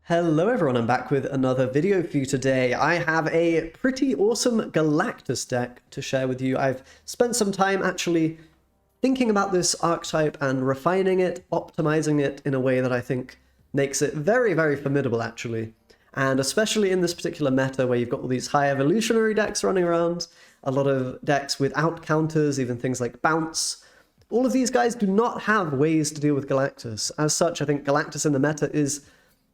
Hello everyone, I'm back with another video for you today. I have a pretty awesome Galactus deck to share with you. I've spent some time actually thinking about this archetype and refining it, optimizing it in a way that I think makes it very, very formidable actually. And especially in this particular meta where you've got all these high evolutionary decks running around, a lot of decks without counters, even things like bounce. All of these guys do not have ways to deal with Galactus. As such, I think Galactus in the meta is,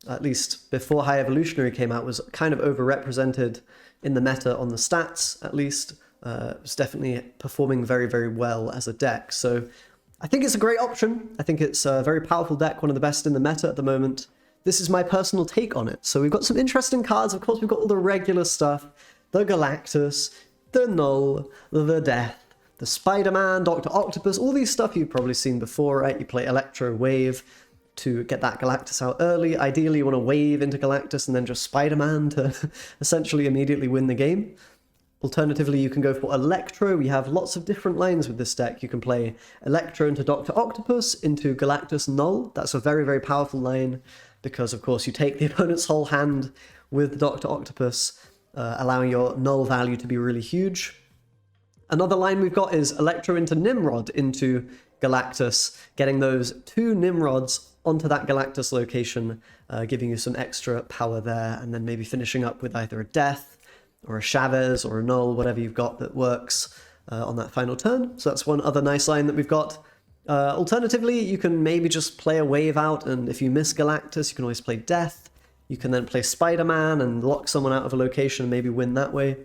at least before High Evolutionary came out, was kind of overrepresented in the meta on the stats, at least. It was definitely performing very, very well as a deck. So I think it's a great option. I think it's a very powerful deck, one of the best in the meta at the moment. This is my personal take on it. So we've got some interesting cards. Of course, we've got all the regular stuff. The Galactus, the Knull, the Death, the Spider-Man, Dr. Octopus, all these stuff you've probably seen before, right? You play Electro, Wave, to get that Galactus out early. Ideally, you want to wave into Galactus and then just Spider-Man to essentially immediately win the game. Alternatively, you can go for Electro. We have lots of different lines with this deck. You can play Electro into Dr. Octopus, into Galactus Knull. That's a very, very powerful line because, of course, you take the opponent's whole hand with Dr. Octopus, allowing your Knull value to be really huge. Another line we've got is Electro into Nimrod into Galactus, getting those two Nimrods onto that Galactus location, giving you some extra power there, and then maybe finishing up with either a Death or a Chavez or a Knull, whatever you've got that works on that final turn. So that's one other nice line that we've got. Alternatively, you can maybe just play a wave out, and if you miss Galactus, you can always play Death. You can then play Spider-Man and lock someone out of a location and maybe win that way.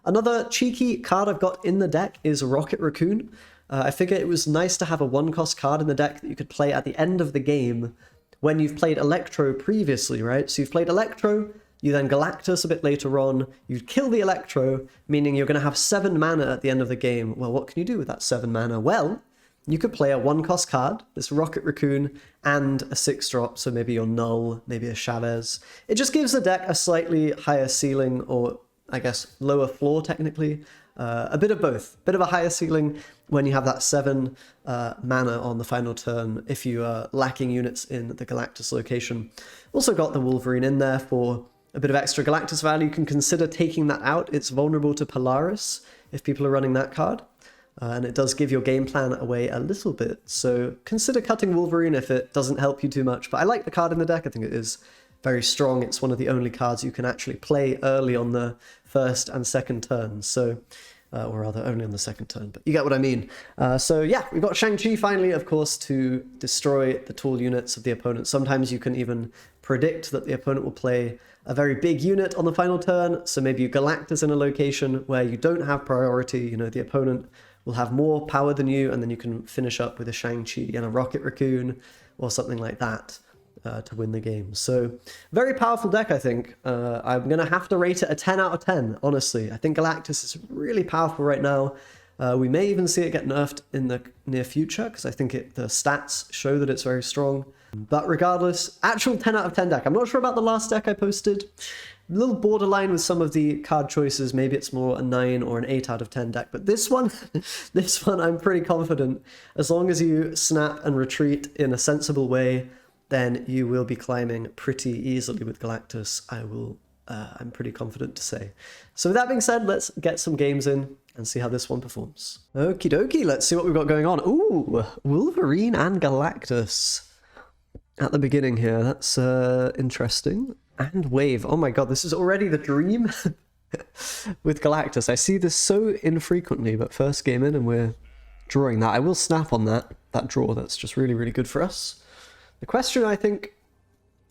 Another cheeky card I've got in the deck is Rocket Raccoon. I figure it was nice to have a one-cost card in the deck that you could play at the end of the game when you've played Electro previously, right? So you've played Electro, you then Galactus a bit later on, you kill the Electro, meaning you're going to have 7 mana at the end of the game. Well, what can you do with that 7 mana? Well, you could play a one-cost card, this Rocket Raccoon, and a 6-drop, so maybe your Knull, maybe a Chavez. It just gives the deck a slightly higher ceiling, or I guess lower floor technically. A bit of both. Bit of a higher ceiling when you have that 7 mana on the final turn if you are lacking units in the Galactus location. Also got the Wolverine in there for a bit of extra Galactus value. You can consider taking that out. It's vulnerable to Polaris if people are running that card. And it does give your game plan away a little bit. So consider cutting Wolverine if it doesn't help you too much. But I like the card in the deck. I think it is very strong. It's one of the only cards you can actually play early on the first and second turns. So, or rather only on the second turn, but you get what I mean. So yeah, we've got Shang-Chi finally, of course, to destroy the tall units of the opponent. Sometimes you can even predict that the opponent will play a very big unit on the final turn. So maybe you Galactus in a location where you don't have priority. You know, the opponent will have more power than you, and then you can finish up with a Shang-Chi and a Rocket Raccoon or something like that. To win the game. So very powerful deck, I think. I'm going to have to rate it a 10 out of 10, honestly. I think Galactus is really powerful right now. We may even see it get nerfed in the near future, because I think the stats show that it's very strong. But regardless, actual 10 out of 10 deck. I'm not sure about the last deck I posted. A little borderline with some of the card choices. Maybe it's more a 9 or an 8 out of 10 deck. But this one, this one I'm pretty confident. As long as you snap and retreat in a sensible way, then you will be climbing pretty easily with Galactus, I'm pretty confident to say. So with that being said, let's get some games in and see how this one performs. Okie dokie, let's see what we've got going on. Ooh, Wolverine and Galactus at the beginning here. That's interesting. And Wave. Oh my god, this is already the dream with Galactus. I see this so infrequently, but first game in and we're drawing that. I will snap on that draw. That's just really, really good for us. The question, I think,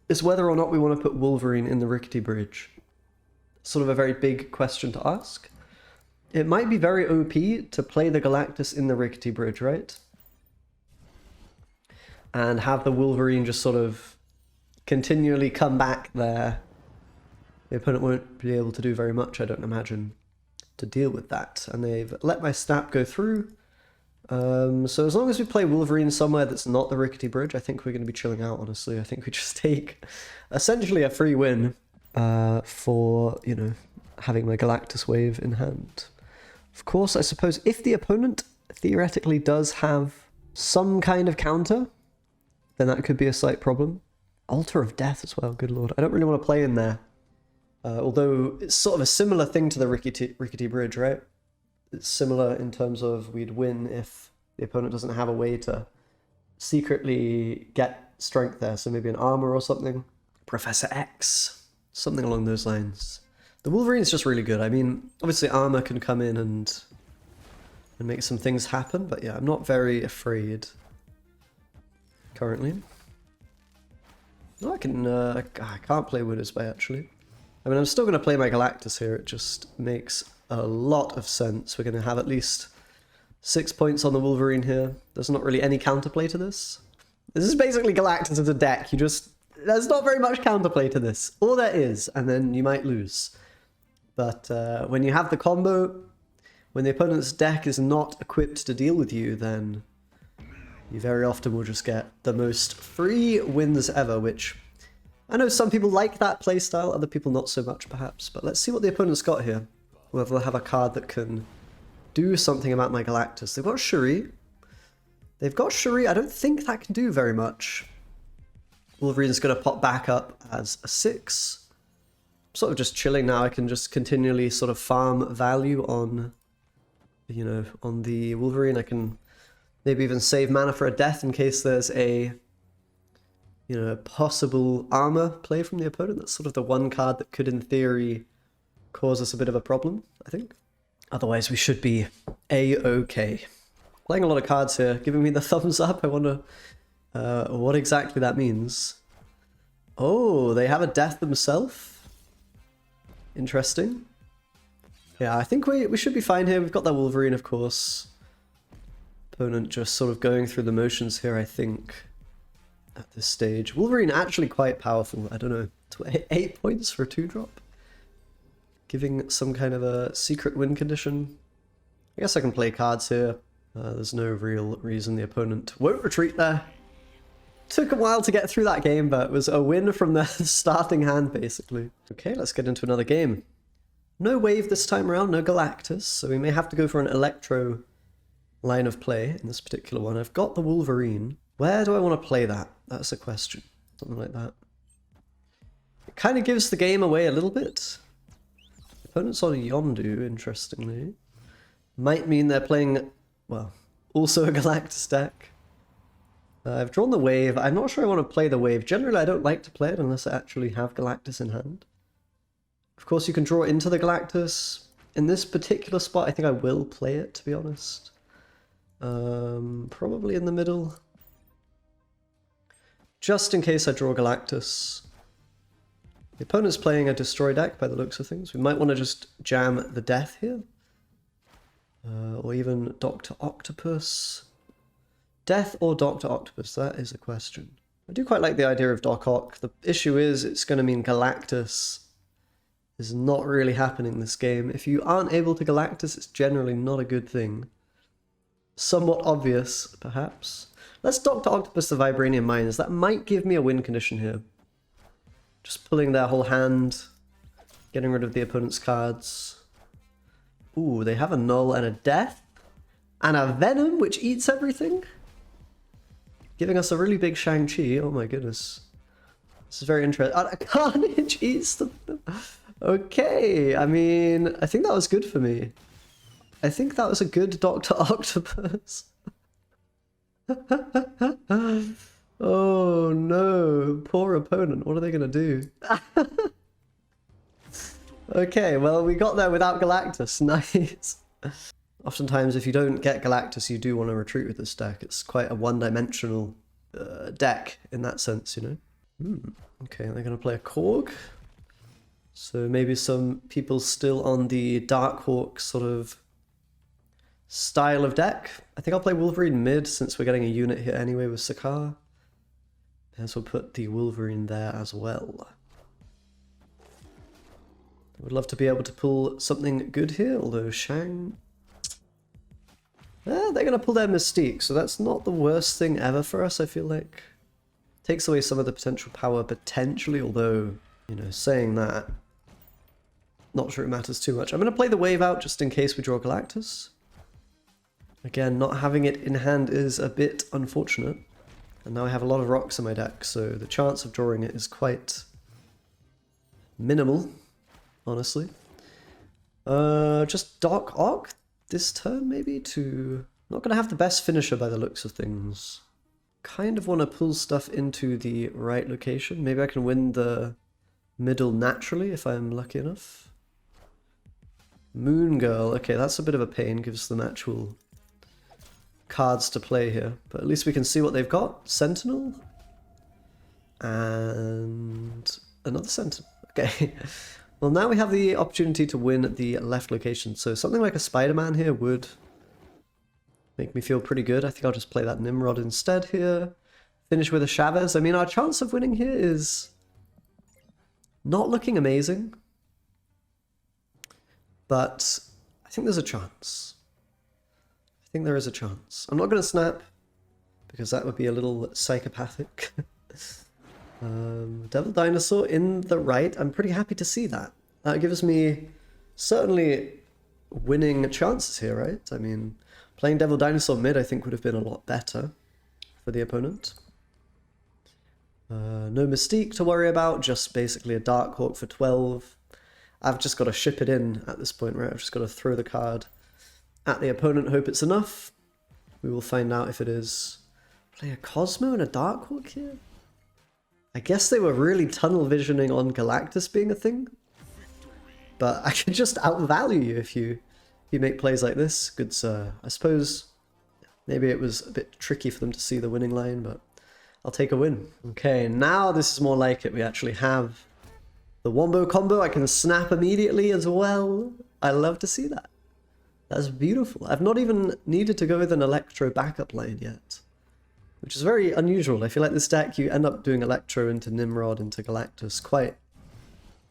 is whether or not we want to put Wolverine in the Rickety Bridge. Sort of a very big question to ask. It might be very OP to play the Galactus in the Rickety Bridge, right? And have the Wolverine just sort of continually come back there. The opponent won't be able to do very much, I don't imagine, to deal with that. And they've let my snap go through. So as long as we play Wolverine somewhere that's not the Rickety Bridge, I think we're going to be chilling out, honestly. I think we just take essentially a free win for, you know, having my Galactus wave in hand. Of course, I suppose if the opponent theoretically does have some kind of counter, then that could be a slight problem. Altar of Death as well, good lord. I don't really want to play in there. Although it's sort of a similar thing to the Rickety Bridge, right? It's similar in terms of we'd win if the opponent doesn't have a way to secretly get strength there. So maybe an armor or something. Professor X. Something along those lines. The Wolverine's just really good. I mean, obviously armor can come in and make some things happen. But yeah, I'm not very afraid currently. No, I can't play Widow's Bay actually. I mean, I'm still going to play my Galactus here. It just makes a lot of sense. We're going to have at least 6 points on the Wolverine here. There's not really any counterplay to this. This is basically Galactus as a deck. There's not very much counterplay to this. Or there is, and then you might lose. But when you have the combo, when the opponent's deck is not equipped to deal with you, then you very often will just get the most free wins ever, which I know some people like that playstyle, other people not so much perhaps. But let's see what the opponent's got here. Whether they'll have a card that can do something about my Galactus. They've got Shuri. I don't think that can do very much. Wolverine's going to pop back up as a 6. I'm sort of just chilling now. I can just continually sort of farm value on, you know, on the Wolverine. I can maybe even save mana for a death in case there's a, you know, possible armor play from the opponent. That's sort of the one card that could, in theory, cause us a bit of a problem, I think. Otherwise, we should be A-okay. Playing a lot of cards here, giving me the thumbs up. I wonder what exactly that means. Oh, they have a death themselves? Interesting. Yeah, I think we should be fine here. We've got that Wolverine, of course. Opponent just sort of going through the motions here, I think, at this stage. Wolverine actually quite powerful. I don't know, 8 points for a 2-drop? Giving some kind of a secret win condition. I guess I can play cards here. There's no real reason the opponent won't retreat there. Took a while to get through that game, but it was a win from the starting hand, basically. Okay, let's get into another game. No wave this time around, no Galactus, so we may have to go for an Electro line of play in this particular one. I've got the Wolverine. Where do I want to play that? That's a question. Something like that. It kind of gives the game away a little bit. Opponent's on a Yondu, interestingly. Might mean they're playing, well, also a Galactus deck. I've drawn the wave. I'm not sure I want to play the wave. Generally, I don't like to play it unless I actually have Galactus in hand. Of course, you can draw into the Galactus. In this particular spot, I think I will play it, to be honest. Probably in the middle. Just in case I draw Galactus. The opponent's playing a destroy deck by the looks of things. We might want to just jam the death here. Or even Dr. Octopus. Death or Dr. Octopus, that is a question. I do quite like the idea of Doc Ock. The issue is it's going to mean Galactus is not really happening this game. If you aren't able to Galactus, it's generally not a good thing. Somewhat obvious, perhaps. Let's Dr. Octopus the Vibranium Mines. That might give me a win condition here. Just pulling their whole hand, getting rid of the opponent's cards. Ooh, they have a Knull and a Death. And a Venom, which eats everything. Giving us a really big Shang-Chi. Oh my goodness. This is very interesting. A Carnage eats them. Okay, I mean, I think that was good for me. I think that was a good Dr. Octopus. Oh no, poor opponent. What are they going to do? Okay, well, we got there without Galactus. Nice. Oftentimes, if you don't get Galactus, you do want to retreat with this deck. It's quite a one-dimensional deck in that sense, you know? Okay, they're going to play a Korg. So maybe some people still on the Darkhawk sort of style of deck. I think I'll play Wolverine mid since we're getting a unit here anyway with Sakaar. And so we'll put the Wolverine there as well. I would love to be able to pull something good here, although Shang... they're going to pull their Mystique, so that's not the worst thing ever for us, I feel like. Takes away some of the potential power, potentially, although, you know, saying that, not sure it matters too much. I'm going to play the wave out just in case we draw Galactus. Again, not having it in hand is a bit unfortunate. And now I have a lot of rocks in my deck, so the chance of drawing it is quite minimal, honestly. Just Dark Arc this turn, maybe, to... Not going to have the best finisher by the looks of things. Kind of want to pull stuff into the right location. Maybe I can win the middle naturally if I'm lucky enough. Moon Girl, okay, that's a bit of a pain, gives them actual cards to play here. But at least we can see what they've got. Sentinel. And another Sentinel. Okay. Well, now we have the opportunity to win the left location. So something like a Spider-Man here would make me feel pretty good. I think I'll just play that Nimrod instead here. Finish with a Chavez. I mean, our chance of winning here is not looking amazing. But I think there's a chance. I think there is a chance. I'm not going to snap, because that would be a little psychopathic. Devil Dinosaur in the right. I'm pretty happy to see that. That gives me certainly winning chances here, right? I mean, playing Devil Dinosaur mid I think would have been a lot better for the opponent. No Mystique to worry about, just basically a Dark Hawk for 12. I've just got to ship it in at this point, right? I've just got to throw the card at the opponent, hope it's enough. We will find out if it is. Play a Cosmo and a Dark Hawk here? I guess they were really tunnel visioning on Galactus being a thing. But I can just outvalue you if you make plays like this. Good sir. I suppose maybe it was a bit tricky for them to see the winning line, but I'll take a win. Okay, now this is more like it. We actually have the Wombo combo. I can snap immediately as well. I love to see that. That's beautiful. I've not even needed to go with an Electro backup line yet, which is very unusual. I feel like this deck, you end up doing Electro into Nimrod, into Galactus, quite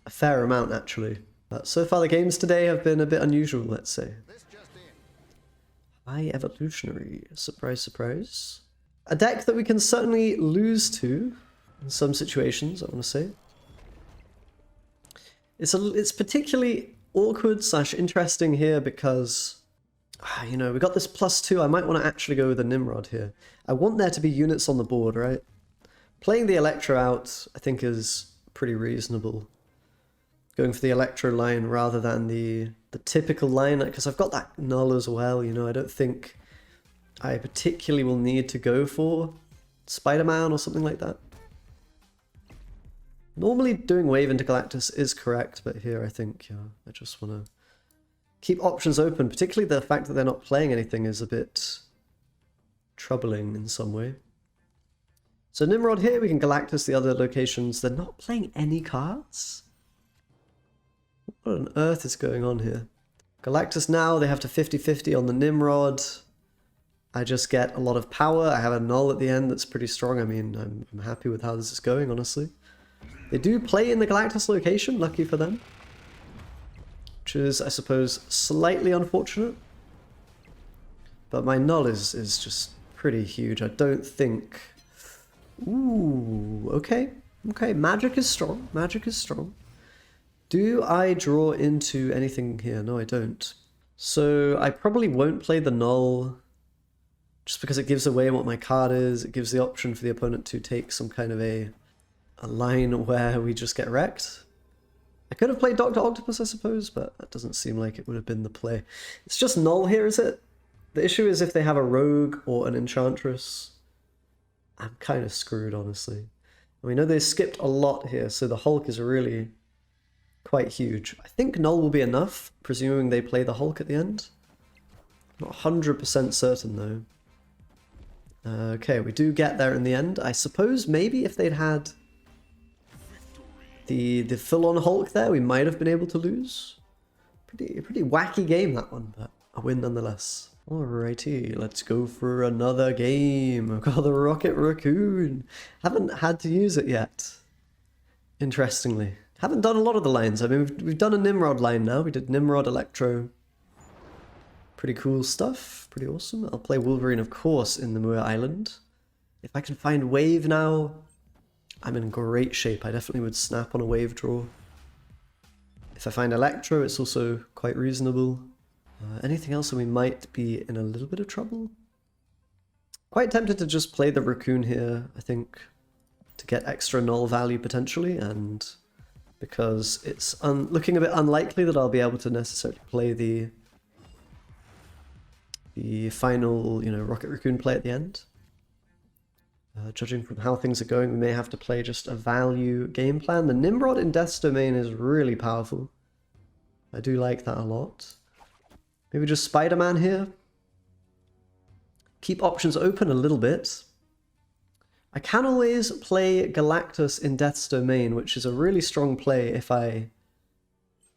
a fair amount actually. But so far the games today have been a bit unusual, let's say. High Evolutionary. Surprise, surprise. A deck that we can certainly lose to in some situations, I want to say. It's particularly awkward / interesting here because, you know, we got this +2. I might want to actually go with a Nimrod here. I want there to be units on the board, right? Playing the Electro out, I think, is pretty reasonable. Going for the Electro line rather than the typical line, because I've got that Knull as well, you know. I don't think I particularly will need to go for Spider-Man or something like that. Normally doing Wave into Galactus is correct, but here I think, yeah, I just want to keep options open. Particularly the fact that they're not playing anything is a bit troubling in some way. So Nimrod here, we can Galactus the other locations. They're not playing any cards? What on earth is going on here? Galactus now, they have to 50-50 on the Nimrod. I just get a lot of power. I have a Knull at the end that's pretty strong. I mean, I'm happy with how this is going, honestly. They do play in the Galactus location, lucky for them. Which is, I suppose, slightly unfortunate. But my Knull is just pretty huge. I don't think... Ooh, okay. Okay, magic is strong. Magic is strong. Do I draw into anything here? No, I don't. So I probably won't play the Knull just because it gives away what my card is. It gives the option for the opponent to take some kind of a line where we just get wrecked. I could have played Dr. Octopus, I suppose, but that doesn't seem like it would have been the play. It's just Knull here, is it? The issue is if they have a Rogue or an Enchantress, I'm kind of screwed, honestly. And we know they skipped a lot here, so the Hulk is really quite huge. I think Knull will be enough, presuming they play the Hulk at the end. Not 100% certain, though. Okay, we do get there in the end. I suppose maybe if they'd had the full-on Hulk there, we might have been able to lose. Pretty wacky game, that one, but a win nonetheless. Alrighty, let's go for another game. I've got the Rocket Raccoon. Haven't had to use it yet, interestingly. Haven't done a lot of the lines. I mean, we've done a Nimrod line now. We did Nimrod, Electro. Pretty cool stuff. Pretty awesome. I'll play Wolverine, of course, in the Muir Island. If I can find Wave now, I'm in great shape. I definitely would snap on a Wave draw. If I find Electro, it's also quite reasonable. Anything else, and we might be in a little bit of trouble? Quite tempted to just play the Raccoon here, I think, to get extra Knull value potentially, and because it's looking a bit unlikely that I'll be able to necessarily play the final, you know, Rocket Raccoon play at the end. Judging from how things are going, we may have to play just a value game plan. The Nimrod in Death's Domain is really powerful. I do like that a lot. Maybe just Spider-Man here. Keep options open a little bit. I can always play Galactus in Death's Domain, which is a really strong play if I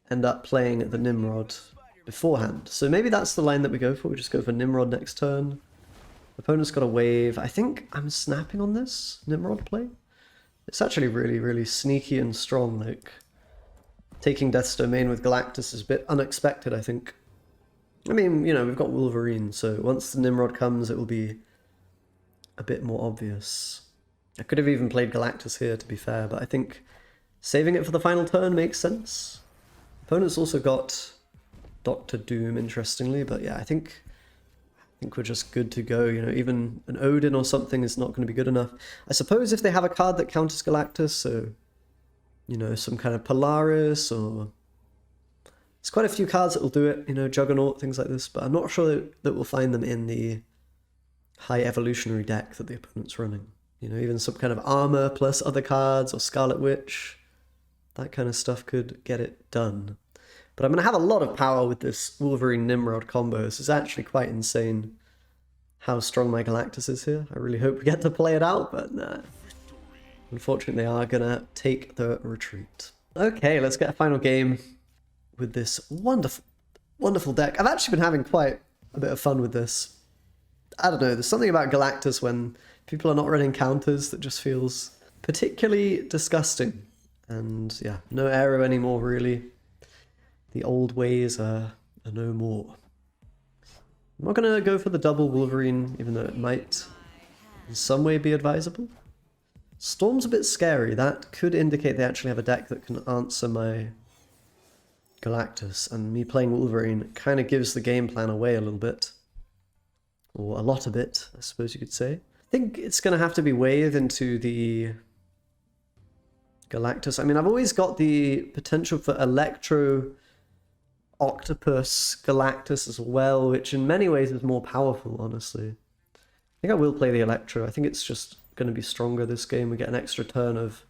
end up playing the Nimrod beforehand. So maybe that's the line that we go for. We just go for Nimrod next turn. Opponent's got a wave. I think I'm snapping on this Nimrod play. It's actually really, really sneaky and strong. Like, taking Death's Domain with Galactus is a bit unexpected, I think. I mean, you know, we've got Wolverine, so once the Nimrod comes, it will be a bit more obvious. I could have even played Galactus here, to be fair, but I think saving it for the final turn makes sense. Opponent's also got Doctor Doom, interestingly, but yeah, I think we're just good to go. You know, even an Odin or something is not going to be good enough. I suppose if they have a card that counters Galactus, so, you know, some kind of Polaris, or there's quite a few cards that will do it, you know, Juggernaut, things like this, but I'm not sure that we'll find them in the high evolutionary deck that the opponent's running. You know, even some kind of armor plus other cards, or Scarlet Witch, that kind of stuff could get it done. But I'm going to have a lot of power with this Wolverine-Nimrod combo. This is actually quite insane how strong my Galactus is here. I really hope we get to play it out, but nah. Unfortunately, they are going to take the retreat. Okay, let's get a final game with this wonderful, wonderful deck. I've actually been having quite a bit of fun with this. I don't know, there's something about Galactus when people are not running counters that just feels particularly disgusting. And yeah, no arrow anymore, really. The old ways are no more. I'm not going to go for the double Wolverine, even though it might in some way be advisable. Storm's a bit scary. That could indicate they actually have a deck that can answer my Galactus, and me playing Wolverine kind of gives the game plan away a little bit. Or a lot of it, I suppose you could say. I think it's going to have to be wave into the Galactus. I mean, I've always got the potential for Electro, Octopus, Galactus as well, which in many ways is more powerful, honestly. I think I will play the Electro. I think it's just going to be stronger this game. We get an extra turn of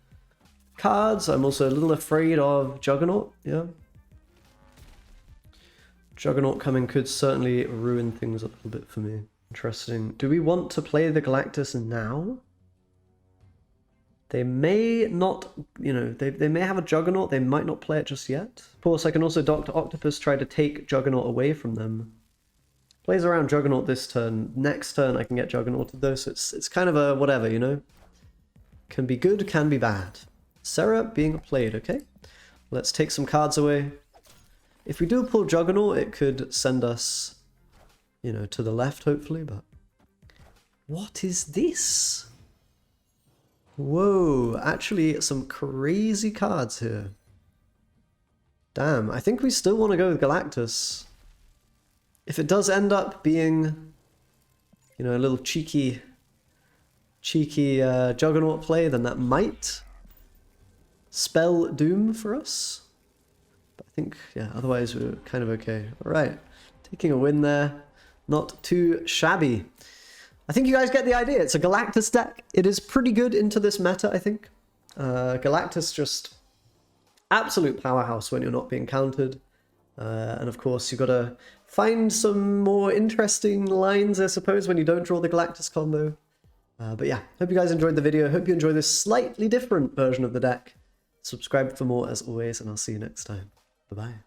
cards. I'm also a little afraid of Juggernaut, yeah. Juggernaut coming could certainly ruin things a little bit for me. Interesting. Do we want to play the Galactus now? They may not, you know, they may have a Juggernaut, they might not play it just yet. Of course, I can also Dr. Octopus try to take Juggernaut away from them. Plays around Juggernaut this turn. Next turn I can get Juggernauted though, so it's kind of a whatever, you know? Can be good, can be bad. Sarah being played, okay? Let's take some cards away. If we do pull Juggernaut, it could send us, you know, to the left, hopefully, but... What is this? Whoa, actually some crazy cards here. Damn, I think we still want to go with Galactus. If it does end up being, you know, a little cheeky Juggernaut play, then that might spell doom for us. But I think, yeah, otherwise we're kind of okay. All right, taking a win there. Not too shabby. I think you guys get the idea. It's a Galactus deck. It is pretty good into this meta, I think. Galactus just absolute powerhouse when you're not being countered. And of course, you've got to find some more interesting lines, I suppose, when you don't draw the Galactus combo. But yeah, hope you guys enjoyed the video. Hope you enjoy this slightly different version of the deck. Subscribe for more as always, and I'll see you next time. Bye-bye.